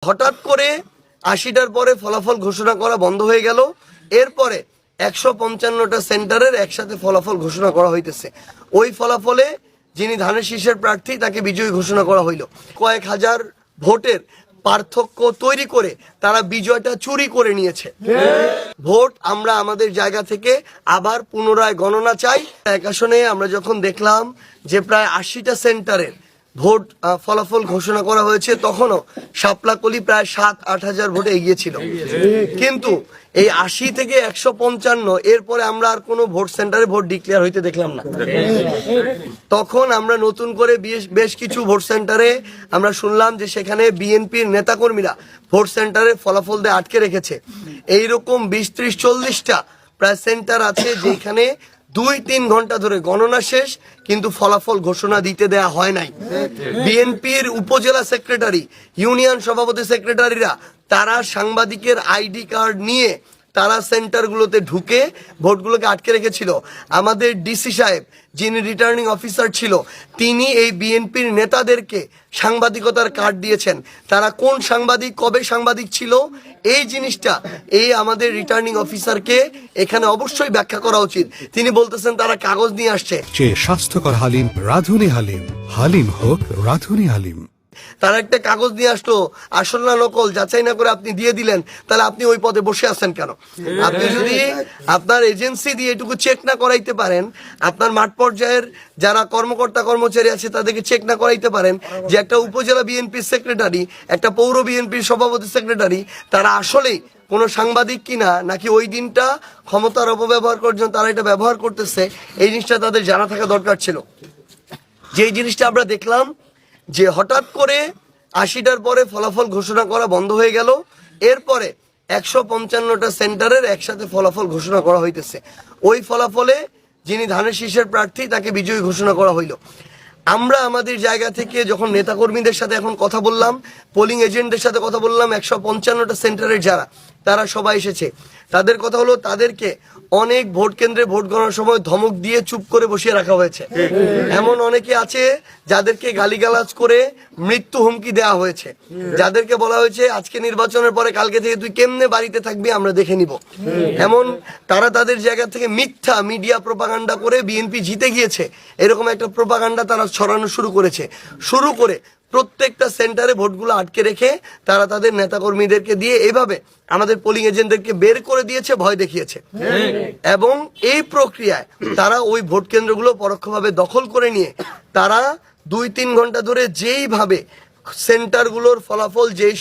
হঠাৎ করে ৮০টার পরে ফলাফল ঘোষণা করা বন্ধ হয়ে গেল। এরপরে ১৫৫টা সেন্টারের একসাথে ফলাফল ঘোষণা করা হইতেছে। ওই ফলাফলে যিনি ধানের শীষের প্রার্থী তাকে বিজয়ী ঘোষণা করা হইল। কয়েক হাজার ভোটের পার্থক্য তৈরি করে তারা বিজয়টা চুরি করে নিয়েছে। ভোট আমরা আমাদের জায়গা থেকে আবার পুনরায় গণনা চাই। এক আসনে আমরা যখন দেখলাম যে প্রায় ৮০টা সেন্টারের ভোট ফলাফল ঘোষণা করা হয়েছে, তখনও শাপলাকলি প্রায় ৭-৮ হাজার ভোটে এগিয়ে ছিল। কিন্তু এই ৮০ থেকে ১৫৫ এরপরে আমরা আর কোনো ভোট সেন্টারে ভোট ডিক্লেয়ার হইতে দেখলাম না। তখন আমরা নতুন করে বেশ কিছু ভোট সেন্টারে আমরা শুনলাম যে সেখানে বিএনপির নেতাকর্মীরা ভোট সেন্টারে ফলাফল দিয়ে আটকে রেখেছে। এইরকম ২০-৩০-৪০টা প্রায় সেন্টার আছে যেখানে ২-৩ ঘন্টা ধরে গণনা শেষ কিন্তু ফলাফল ঘোষণা দিতে দেয়া হয় নাই। বিএনপির উপজেলা সেক্রেটারি, ইউনিয়ন সভাপতি সেক্রেটারিরা তারা সাংবাদিকের আইডি কার্ড নিয়ে তারা সেন্টারগুলোতে ঢুকে ভোটগুলোকে আটকে রেখেছিল। আমাদের ডিসি সাহেব যিনি রিটার্নিং অফিসার ছিল তিনি এই বিএনপির নেতাদেরকে সাংবাদিকতার কার্ড দিয়েছেন। তারা কোন সাংবাদিক, কবে সাংবাদিক ছিল, এই জিনিসটা এই আমাদের রিটার্নিং অফিসারকে এখানে অবশ্যই ব্যাখ্যা করা উচিত। তিনি বলতেছেন তারা কাগজ নিয়ে আসছে। স্বাস্থ্যকর হালিম রাঁধুনি হালিম, হালিম হোক রাঁধুনি হালিম। তারা একটা কাগজ নিয়ে আসলো, আসল না নকল যাচাই না করে আপনি দিয়ে দিলেন, তাহলে আপনি ওই পদে বসে আছেন কেন? আপনি যদি আপনার এজেন্সি দিয়ে এটুকু চেক না করাইতে পারেন, আপনার মাঠ পর্যায়ের যারা কর্মকর্তা কর্মচারী আছে তাদেরকে চেক না করাইতে পারেন যে একটা উপজেলা বিএনপির সেক্রেটারি, একটা পৌর বিএনপির সভাপতি সেক্রেটারি তারা আসলেই কোনো সাংবাদিক কিনা, নাকি ওই দিনটা ক্ষমতার অপব্যবহার করার জন্য তারা এটা ব্যবহার করতেছে, এই জিনিসটা তাদের জানা থাকা দরকার ছিল। যে জিনিসটা আমরা দেখলাম যে হঠাৎ করে ৮০টার পরে ফলাফল ঘোষণা করা বন্ধ হয়ে গেল। এরপরে ১৫৫টা সেন্টারের একসাথে ফলাফল ঘোষণা করা হইতেছে। ওই ফলাফলে যিনি ধানের শীষের প্রার্থী তাকে বিজয়ী ঘোষণা করা হইল। আমরা আমাদের জায়গা থেকে যখন নেতাকর্মীদের সাথে এখন কথা বললাম, পোলিং এজেন্টদের সাথে কথা বললাম, ১৫৫টা সেন্টারের যারা তারা সবাই এসেছে, তাদের কথা হলো তাদেরকে অনেক ভোট কেন্দ্রে ভোট গণনার সময় ধমক দিয়ে চুপ করে বসিয়ে রাখা হয়েছে। এমন অনেকে আছে যাদেরকে গালিগালাজ করে মৃত্যু হুমকি দেওয়া হয়েছে, যাদেরকে বলা হয়েছে আজকে নির্বাচনের পরে কালকে থেকে তুই কেমনে বাড়িতে থাকবি আমরা দেখে নিব। এমন তারা তাদের জায়গা থেকে মিথ্যা মিডিয়া প্রোপাগান্ডা করে বিএনপি জিতে গিয়েছে এরকম একটা প্রোপাগান্ডা তারা ছড়ানো শুরু করে প্রত্যেকটা সেন্টারে ভোটগুলো আটকে রেখে তারা তাদের নেতাকর্মীদেরকে দিয়ে এইভাবে আমাদের পোলিং এজেন্টদেরকে বের করে দিয়েছে, ভয় দেখিয়েছে। এবং এই প্রক্রিয়ায় তারা ওই ভোট কেন্দ্রগুলো পরোক্ষভাবে দখল করে নিয়ে তারা ২-৩ ঘন্টা ধরে যেইভাবে সেন্টারগুলোর ফলাফল যেই